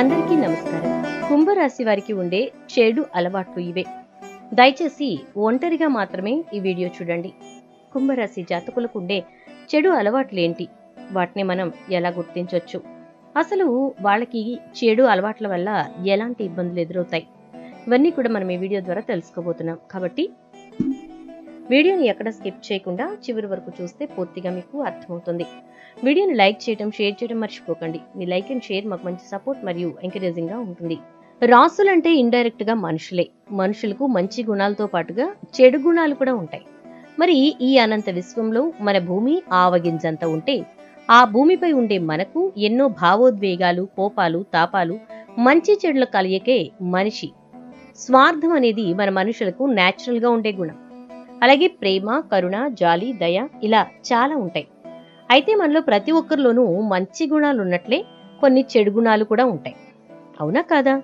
అందరికీ నమస్కారం. కుంభరాశి వారికి ఉండే చెడు అలవాట్లు ఇవే. దయచేసి ఒంటరిగా మాత్రమే ఈ వీడియో చూడండి. కుంభరాశి జాతకులకు ఉండే చెడు అలవాట్లేంటి, వాటిని మనం ఎలా గుర్తించవచ్చు, అసలు వాళ్ళకి చెడు అలవాట్ల వల్ల ఎలాంటి ఇబ్బందులు ఎదురవుతాయి, ఇవన్నీ కూడా మనం ఈ వీడియో ద్వారా తెలుసుకోబోతున్నాం. కాబట్టి వీడియోని ఎక్కడ స్కిప్ చేయకుండా చివరి వరకు చూస్తే పూర్తిగా మీకు అర్థమవుతుంది. వీడియోని లైక్ చేయడం, షేర్ చేయడం మర్చిపోకండి. మీ లైక్ అండ్ షేర్ మాకు మంచి సపోర్ట్ మరియు ఎంకరేజింగ్ గా ఉంటుంది. రాసులంటే ఇండైరెక్ట్ గా మనుషులే. మనుషులకు మంచి గుణాలతో పాటుగా చెడు గుణాలు కూడా ఉంటాయి. మరి ఈ అనంత విశ్వంలో మన భూమి ఆవగింజంత ఉంటే ఆ భూమిపై ఉండే మనకు ఎన్నో భావోద్వేగాలు, కోపాలు, తాపాలు, మంచి చెడుల కలయికే మనిషి. స్వార్థం అనేది మన మనుషులకు నేచురల్ గా ఉండే గుణం. అలాగే ప్రేమ, కరుణ, జాలి, దయ ఇలా చాలా ఉంటాయి. అయితే మనలో ప్రతి ఒక్కరిలోనూ మంచి గుణాలు ఉన్నట్లే కొన్ని చెడు గుణాలు కూడా ఉంటాయి. అవునా కాదా?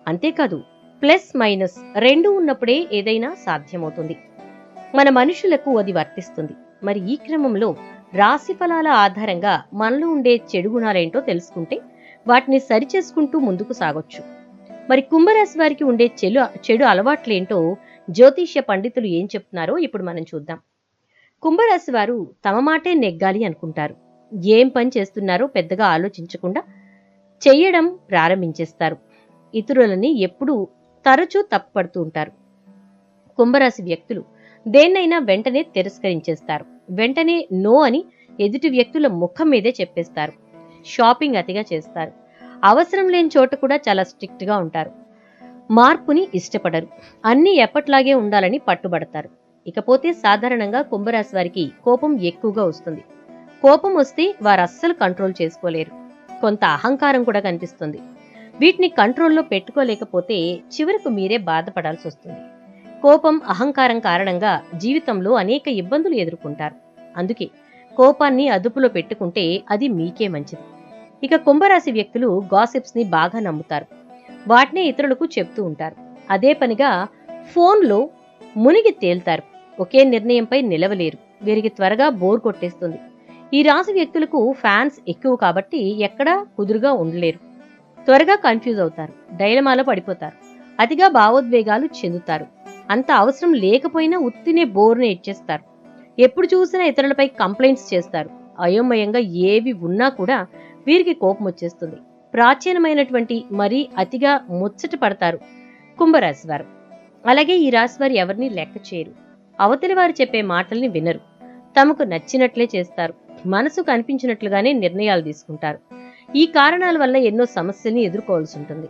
అంతేకాదు, ప్లస్ మైనస్ రెండు ఉన్నప్పుడే ఏదైనా సాధ్యమవుతుంది. మన మనుషులకు అది వర్తిస్తుంది. మరి ఈ క్రమంలో రాశి ఫలాల ఆధారంగా మనలో ఉండే చెడు గుణాలేంటో తెలుసుకుంటే వాటిని సరిచేసుకుంటూ ముందుకు సాగొచ్చు. మరి కుంభరాశి వారికి ఉండే చెడు అలవాట్లేంటో జ్యోతిష్య పండితులు ఏం చెప్తున్నారో ఇప్పుడు మనం చూద్దాం. కుంభరాశి వారు తమ మాటే నెగ్గాలి అనుకుంటారు. ఏం పని చేస్తున్నారో పెద్దగా ఆలోచించకుండా చెయ్యడం ప్రారంభించేస్తారు. ఇతరులని ఎప్పుడూ తరచూ తప్పుపడుతూ ఉంటారు. కుంభరాశి వ్యక్తులు దేన్నైనా వెంటనే తిరస్కరించేస్తారు. వెంటనే నో అని ఎదుటి వ్యక్తుల ముఖం మీదే చెప్పేస్తారు. షాపింగ్ అతిగా చేస్తారు. అవసరం లేని చోట కూడా చాలా స్ట్రిక్ట్ గా ఉంటారు. మార్పుని ఇష్టపడరు. అన్నీ ఎప్పట్లాగే ఉండాలని పట్టుబడతారు. ఇకపోతే సాధారణంగా కుంభరాశి వారికి కోపం ఎక్కువగా వస్తుంది. కోపం వస్తే వారు అస్సలు కంట్రోల్ చేసుకోలేరు. కొంత అహంకారం కూడా కనిపిస్తుంది. వీటిని కంట్రోల్లో పెట్టుకోలేకపోతే చివరకు మీరే బాధపడాల్సి వస్తుంది. కోపం, అహంకారం కారణంగా జీవితంలో అనేక ఇబ్బందులు ఎదుర్కొంటారు. అందుకే కోపాన్ని అదుపులో పెట్టుకుంటే అది మీకే మంచిది. ఇక కుంభరాశి వ్యక్తులు గాసిప్స్ ని బాగా నమ్ముతారు. వాటినే ఇతరులకు చెప్తూ ఉంటారు. అదే పనిగా ఫోన్లో మునిగి తేల్తారు. ఒకే నిర్ణయంపై నిలవలేరు. వీరికి త్వరగా బోర్ కొట్టేస్తుంది. ఈ రాశి వ్యక్తులకు ఫ్యాన్స్ ఎక్కువ కాబట్టి ఎక్కడా కుదురుగా ఉండలేరు. త్వరగా కన్ఫ్యూజ్ అవుతారు. డైలమాలో పడిపోతారు. అతిగా భావోద్వేగాలు చెందుతారు. అంత అవసరం లేకపోయినా ఉత్తినే బోర్ని ఇచ్చేస్తారు. ఎప్పుడు చూసినా ఇతరులపై కంప్లైంట్స్ చేస్తారు. అయోమయంగా ఏవి ఉన్నా కూడా వీరికి కోపం వచ్చేస్తుంది. ప్రాచీనమైనటువంటి మరీ అతిగా ముచ్చట పడతారు కుంభరాశి వారు. అలాగే ఈ రాశి వారు ఎవరిని లెక్క చేయరు. అవతలి వారు చెప్పే మాటల్ని వినరు. తమకు నచ్చినట్లే చేస్తారు. మనసు కనిపించినట్లుగానే నిర్ణయాలు తీసుకుంటారు. ఈ కారణాల వల్ల ఎన్నో సమస్యల్ని ఎదుర్కోవాల్సి ఉంటుంది.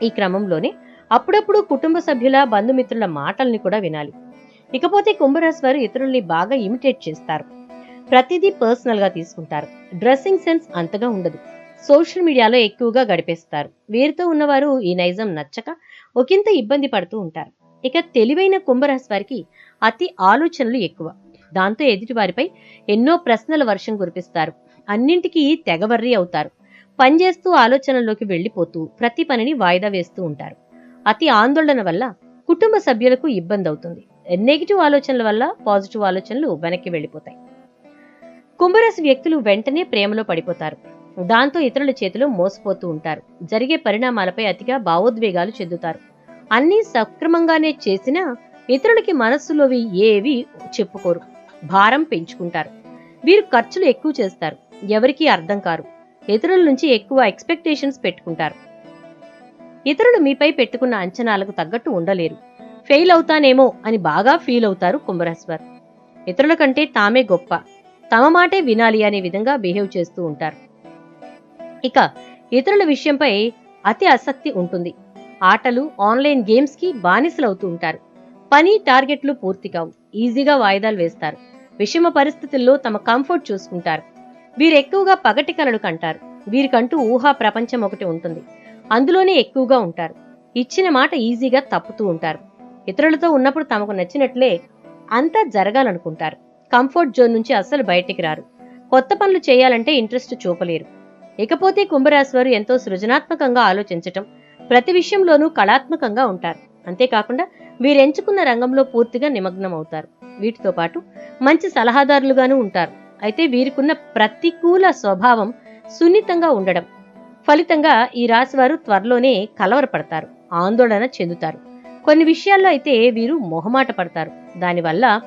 ఈ క్రమంలోనే అప్పుడప్పుడు కుటుంబ సభ్యుల, బంధుమిత్రుల మాటల్ని కూడా వినాలి. ఇకపోతే కుంభరాశి వారు ఇతరుల్ని బాగా ఇమిటేట్ చేస్తారు. ప్రతిదీ పర్సనల్ గా తీసుకుంటారు. డ్రెస్సింగ్ సెన్స్ అంతగా ఉండదు. సోషల్ మీడియాలో ఎక్కువగా గడిపేస్తారు. వీరితో ఉన్నవారు ఈ నైజం నచ్చక ఒకంత ఇబ్బంది పడుతూ ఉంటారు. ఇక తెలివైన కుంభరాశి వారికి అతి ఆలోచనలు ఎక్కువ. దాంతో ఎదుటి వారిపై ఎన్నో ప్రశ్నల వర్షం కురిపిస్తారు. అన్నింటికీ తెగవర్రీ అవుతారు. పనిచేస్తూ ఆలోచనల్లోకి వెళ్లిపోతూ ప్రతి పనిని వాయిదా వేస్తూ ఉంటారు. అతి ఆందోళన వల్ల కుటుంబ సభ్యులకు ఇబ్బంది అవుతుంది. నెగిటివ్ ఆలోచనల వల్ల పాజిటివ్ ఆలోచనలు వెనక్కి వెళ్లిపోతాయి. కుంభరాశి వ్యక్తులు వెంటనే ప్రేమలో పడిపోతారు. దాంతో ఇతరుల చేతిలో మోసపోతూ ఉంటారు. జరిగే పరిణామాలపై అతిగా భావోద్వేగాలు చెందుతారు. అన్నీ సక్రమంగానే చేసినా ఇతరులకి మనస్సులోవి ఏవి చెప్పుకోరు. భారం పెంచుకుంటారు. వీరు ఖర్చులు ఎక్కువ చేస్తారు. ఎవరికీ అర్థం కారు. ఇతరుల నుంచి ఎక్కువ ఎక్స్పెక్టేషన్స్ పెట్టుకుంటారు. ఇతరులు మీపై పెట్టుకున్న అంచనాలకు తగ్గట్టు ఉండలేరు. ఫెయిల్ అవుతానేమో అని బాగా ఫీల్ అవుతారు కుంభరాశి వారు. ఇతరుల కంటే తామే గొప్ప, తమ మాటే వినాలి అనే విధంగా బిహేవ్ చేస్తూ ఉంటారు. ఇక ఇతరుల విషయంపై అతి ఆసక్తి ఉంటుంది. ఆటలు, ఆన్లైన్ గేమ్స్ కి బానిసలవుతూ ఉంటారు. పని, టార్గెట్లు పూర్తి కావు. ఈజీగా వాయిదాలు వేస్తారు. విషమ పరిస్థితుల్లో తమ కంఫర్ట్ చూసుకుంటారు. వీరు ఎక్కువగా పగటి కలలు కంటారు. వీరికంటూ ఊహా ప్రపంచం ఒకటి ఉంటుంది. అందులోనే ఎక్కువగా ఉంటారు. ఇచ్చిన మాట ఈజీగా తప్పుతూ ఉంటారు. ఇతరులతో ఉన్నప్పుడు తమకు నచ్చినట్లే అంతా జరగాలనుకుంటారు. కంఫర్ట్ జోన్ నుంచి అస్సలు బయటికి రారు. కొత్త పనులు చేయాలంటే ఇంట్రెస్ట్ చూపలేరు. ఇకపోతే కుంభరాశి వారు ఎంతో సృజనాత్మకంగా ఆలోచించటం, ప్రతి విషయంలోనూ కళాత్మకంగా ఉంటారు. అంతేకాకుండా వీరెంచుకున్న రంగంలో పూర్తిగా నిమగ్నం అవుతారు. వీటితో పాటు మంచి సలహాదారులుగాను ఉంటారు. అయితే వీరికున్న ప్రతికూల స్వభావం సున్నితంగా ఉండడం, ఫలితంగా ఈ రాశివారు త్వరలోనే కలవరపడతారు, ఆందోళన చెందుతారు. కొన్ని విషయాల్లో అయితే వీరు మొహమాట పడతారు. దానివల్ల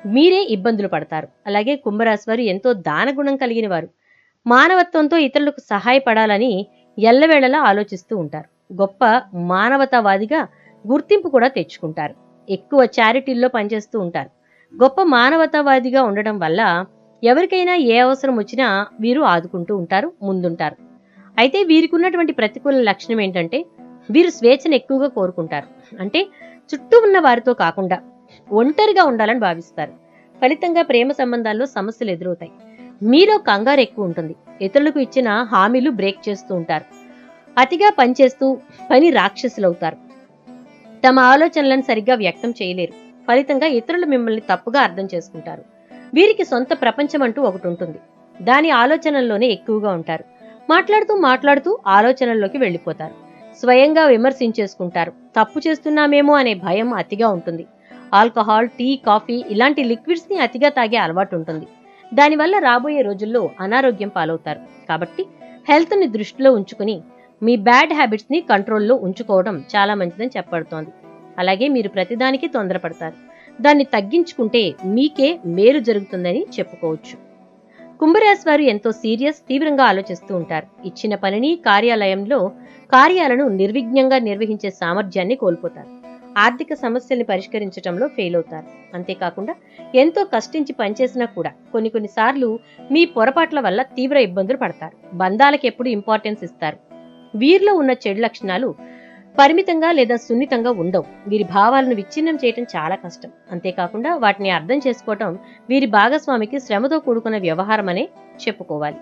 మీరే ఇబ్బందులు పడతారు. అలాగే కుంభరాశి వారు ఎంతో దానగుణం కలిగిన వారు. మానవత్వంతో ఇతరులకు సహాయపడాలని ఎల్లవేళలా ఆలోచిస్తూ ఉంటారు. గొప్ప మానవతావాదిగా గుర్తింపు కూడా తెచ్చుకుంటారు. ఎక్కువ చారిటీల్లో పనిచేస్తూ ఉంటారు. గొప్ప మానవతావాదిగా ఉండడం వల్ల ఎవరికైనా ఏ అవసరం వచ్చినా వీరు ఆదుకుంటూ ఉంటారు, ముందుంటారు. అయితే వీరికి ఉన్నటువంటి ప్రతికూల లక్షణం ఏంటంటే వీరు స్వేచ్ఛను ఎక్కువగా కోరుకుంటారు. అంటే చుట్టూ ఉన్న వారితో కాకుండా ఒంటరిగా ఉండాలని భావిస్తారు. ఫలితంగా ప్రేమ సంబంధాల్లో సమస్యలు ఎదురవుతాయి. మీలో కంగారు ఎక్కువ ఉంటుంది. ఇతరులకు ఇచ్చిన హామీలు బ్రేక్ చేస్తూ ఉంటారు. అతిగా పనిచేస్తూ పని రాక్షసులవుతారు. తమ ఆలోచనలను సరిగ్గా వ్యక్తం చేయలేరు. ఫలితంగా ఇతరులు మిమ్మల్ని తప్పుగా అర్థం చేసుకుంటారు. వీరికి సొంత ప్రపంచం అంటూ ఒకటి ఉంటుంది. దాని ఆలోచనల్లోనే ఎక్కువగా ఉంటారు. మాట్లాడుతూ ఆలోచనల్లోకి వెళ్ళిపోతారు. స్వయంగా విమర్శించేసుకుంటారు. తప్పు చేస్తున్నామేమో అనే భయం అతిగా ఉంటుంది. ఆల్కహాల్, టీ, కాఫీ ఇలాంటి లిక్విడ్స్ ని అతిగా తాగే అలవాటు ఉంటుంది. దానివల్ల రాబోయే రోజుల్లో అనారోగ్యం పాలవుతారు. కాబట్టి హెల్త్ ని దృష్టిలో ఉంచుకుని మీ బ్యాడ్ హ్యాబిట్స్ ని కంట్రోల్లో ఉంచుకోవడం చాలా మంచిదని చెప్పబడుతోంది. అలాగే మీరు ప్రతిదానికి తొందరపడతారు. దాన్ని తగ్గించుకుంటే మీకే మేలు జరుగుతుందని చెప్పుకోవచ్చు. కుంభరాశి వారు ఎంతో సీరియస్, తీవ్రంగా ఆలోచిస్తూ ఉంటారు. ఇచ్చిన పనిని కార్యాలను నిర్విఘ్నంగా నిర్వహించే సామర్థ్యాన్ని కోల్పోతారు. ఆర్థిక సమస్యల్ని పరిష్కరించడంలో ఫెయిల్ అవుతారు. అంతేకాకుండా ఎంతో కష్టించి పనిచేసినా కూడా కొన్నిసార్లు మీ పొరపాట్ల వల్ల తీవ్ర ఇబ్బందులు పడతారు. బంధాలకు ఎప్పుడు ఇంపార్టెన్స్ ఇస్తారు. వీరిలో ఉన్న చెడు లక్షణాలు పరిమితంగా లేదా సున్నితంగా ఉండవు. వీరి భావాలను విచ్ఛిన్నం చేయటం చాలా కష్టం. అంతేకాకుండా వాటిని అర్థం చేసుకోవటం వీరి భాగస్వామికి శ్రమతో కూడుకున్న వ్యవహారమనే చెప్పుకోవాలి.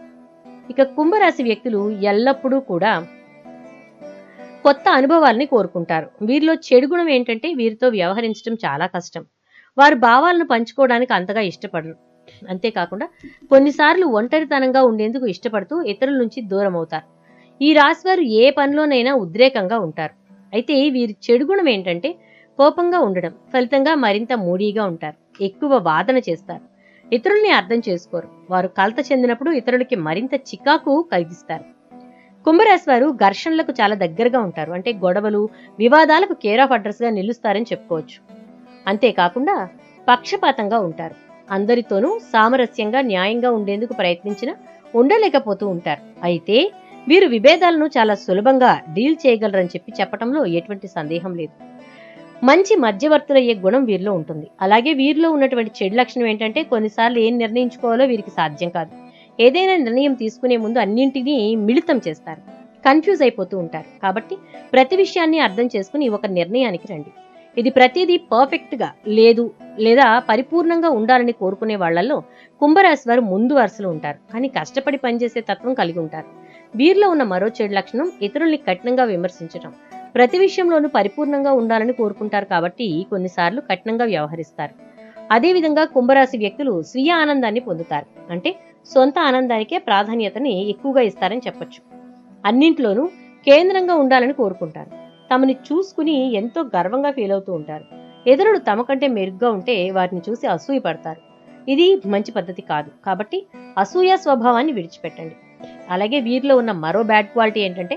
ఇక కుంభరాశి వ్యక్తులు ఎల్లప్పుడూ కూడా కొత్త అనుభవాల్ని కోరుకుంటారు. వీరిలో చెడు గుణం ఏంటంటే వీరితో వ్యవహరించడం చాలా కష్టం. వారు భావాలను పంచుకోవడానికి అంతగా ఇష్టపడరు. అంతేకాకుండా కొన్నిసార్లు ఒంటరితనంగా ఉండేందుకు ఇష్టపడుతూ ఇతరుల నుంచి దూరం అవుతారు. ఈ రాశివారు ఏ పనిలోనైనా ఉద్రేకంగా ఉంటారు. అయితే వీరి చెడు గుణం ఏంటంటే కోపంగా ఉండడం. ఫలితంగా మరింత మూడీగా ఉంటారు. ఎక్కువ వాదన చేస్తారు. ఇతరుల్ని అర్థం చేసుకోరు. వారు కలత చెందినప్పుడు ఇతరులకి మరింత చికాకు కలిగిస్తారు. కుంభరాశి వారు ఘర్షణలకు చాలా దగ్గరగా ఉంటారు. అంటే గొడవలు, వివాదాలకు కేర్ ఆఫ్ అడ్రస్ గా నిలుస్తారని చెప్పుకోవచ్చు. అంతేకాకుండా పక్షపాతంగా ఉంటారు. అందరితోనూ సామరస్యంగా, న్యాయంగా ఉండేందుకు ప్రయత్నించినా ఉండలేకపోతూ ఉంటారు. అయితే వీరు విభేదాలను చాలా సులభంగా డీల్ చేయగలరని చెప్పటంలో ఎటువంటి సందేహం లేదు. మంచి మధ్యవర్తులయ్యే గుణం వీరిలో ఉంటుంది. అలాగే వీరిలో ఉన్నటువంటి చెడు లక్షణం ఏంటంటే కొన్నిసార్లు ఏం నిర్ణయించుకోవాలో వీరికి సాధ్యం కాదు. ఏదైనా నిర్ణయం తీసుకునే ముందు అన్నింటినీ మిళితం చేస్తారు. కన్ఫ్యూజ్ అయిపోతూ ఉంటారు. కాబట్టి ప్రతి విషయాన్ని అర్థం చేసుకుని ఒక నిర్ణయానికి రండి. ఇది ప్రతిదీ పర్ఫెక్ట్ గా లేదు లేదా పరిపూర్ణంగా ఉండాలని కోరుకునే వాళ్లలో కుంభరాశి వారు ముందు వరుసలో ఉంటారు. కానీ కష్టపడి పనిచేసే తత్వం కలిగి ఉంటారు. వీరిలో ఉన్న మరో చెడు లక్షణం ఇతరుల్ని కఠినంగా విమర్శించడం. ప్రతి విషయంలోనూ పరిపూర్ణంగా ఉండాలని కోరుకుంటారు కాబట్టి కొన్నిసార్లు కఠినంగా వ్యవహరిస్తారు. అదేవిధంగా కుంభరాశి వ్యక్తులు స్వీయ ఆనందాన్ని పొందుతారు. అంటే సొంత ఆనందానికే ప్రాధాన్యతని ఎక్కువగా ఇస్తారని చెప్పొచ్చు. అన్నింట్లోనూ కేంద్రంగా ఉండాలని కోరుకుంటారు. తమని చూసుకుని ఎంతో గర్వంగా ఫీల్ అవుతూ ఉంటారు. ఇతరులు తమ కంటే మెరుగ్గా ఉంటే వారిని చూసి అసూయ పడతారు. ఇది మంచి పద్ధతి కాదు. కాబట్టి అసూయ స్వభావాన్ని విడిచిపెట్టండి. అలాగే వీరిలో ఉన్న మరో బ్యాడ్ క్వాలిటీ ఏంటంటే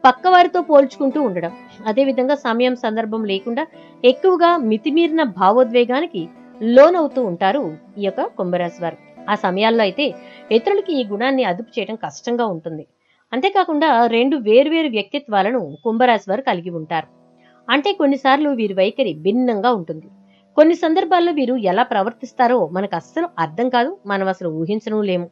పక్కవారితో పోల్చుకుంటూ ఉండడం. అదేవిధంగా సమయం, సందర్భం లేకుండా ఎక్కువగా మితిమీరిన భావోద్వేగానికి లోనవుతూ ఉంటారు ఈ యొక్క కుంభరాశి వారు. ఆ సమయాల్లో అయితే ఇతరులకి ఈ గుణాన్ని అదుపు చేయడం కష్టంగా ఉంటుంది. అంతేకాకుండా రెండు వేర్వేరు వ్యక్తిత్వాలను కుంభరాశి వారు కలిగి ఉంటారు. అంటే కొన్నిసార్లు వీరి వైఖరి భిన్నంగా ఉంటుంది. కొన్ని సందర్భాల్లో వీరు ఎలా ప్రవర్తిస్తారో మనకు అస్సలు అర్థం కాదు, మనం అసలు ఊహించను లేము.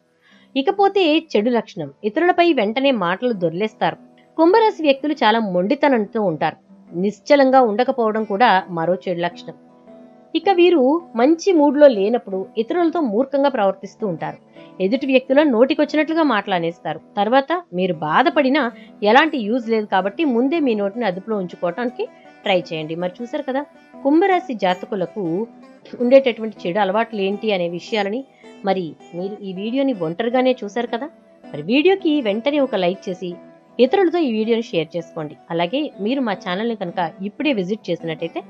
ఇకపోతే చెడు లక్షణం, ఇతరులపై వెంటనే మాటలు దొర్లేస్తారు. కుంభరాశి వ్యక్తులు చాలా మొండితనంతో ఉంటారు. నిశ్చలంగా ఉండకపోవడం కూడా మరో చెడు లక్షణం. ఇక వీరు మంచి మూడ్లో లేనప్పుడు ఇతరులతో మూర్ఖంగా ప్రవర్తిస్తూ ఉంటారు. ఎదుటి వ్యక్తులను నోటికొచ్చినట్లుగా మాట్లాడేస్తారు. తర్వాత మీరు బాధపడినా ఎలాంటి యూజ్ లేదు కాబట్టి ముందే మీ నోటిని అదుపులో ఉంచుకోవడానికి ట్రై చేయండి. మరి చూసారు కదా కుంభరాశి జాతకులకు ఉండేటటువంటి చెడు అలవాట్లు ఏంటి అనే విషయాలని. మరి మీరు ఈ వీడియోని ఒంటరిగానే చూశారు కదా. మరి వీడియోకి వెంటనే ఒక లైక్ చేసి ఇతరులతో ఈ వీడియోని షేర్ చేసుకోండి. అలాగే మీరు మా ఛానల్ని కనుక ఇప్పుడే విజిట్ చేసినట్టయితే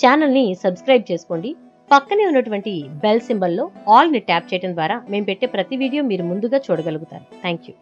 ఛానల్ని సబ్స్క్రైబ్ చేసుకోండి. పక్కనే ఉన్నటువంటి బెల్ సింబల్లో ఆల్ ని ట్యాప్ చేయడం ద్వారా మేము పెట్టే ప్రతి వీడియో మీరు ముందుగా చూడగలుగుతారు. Thank you.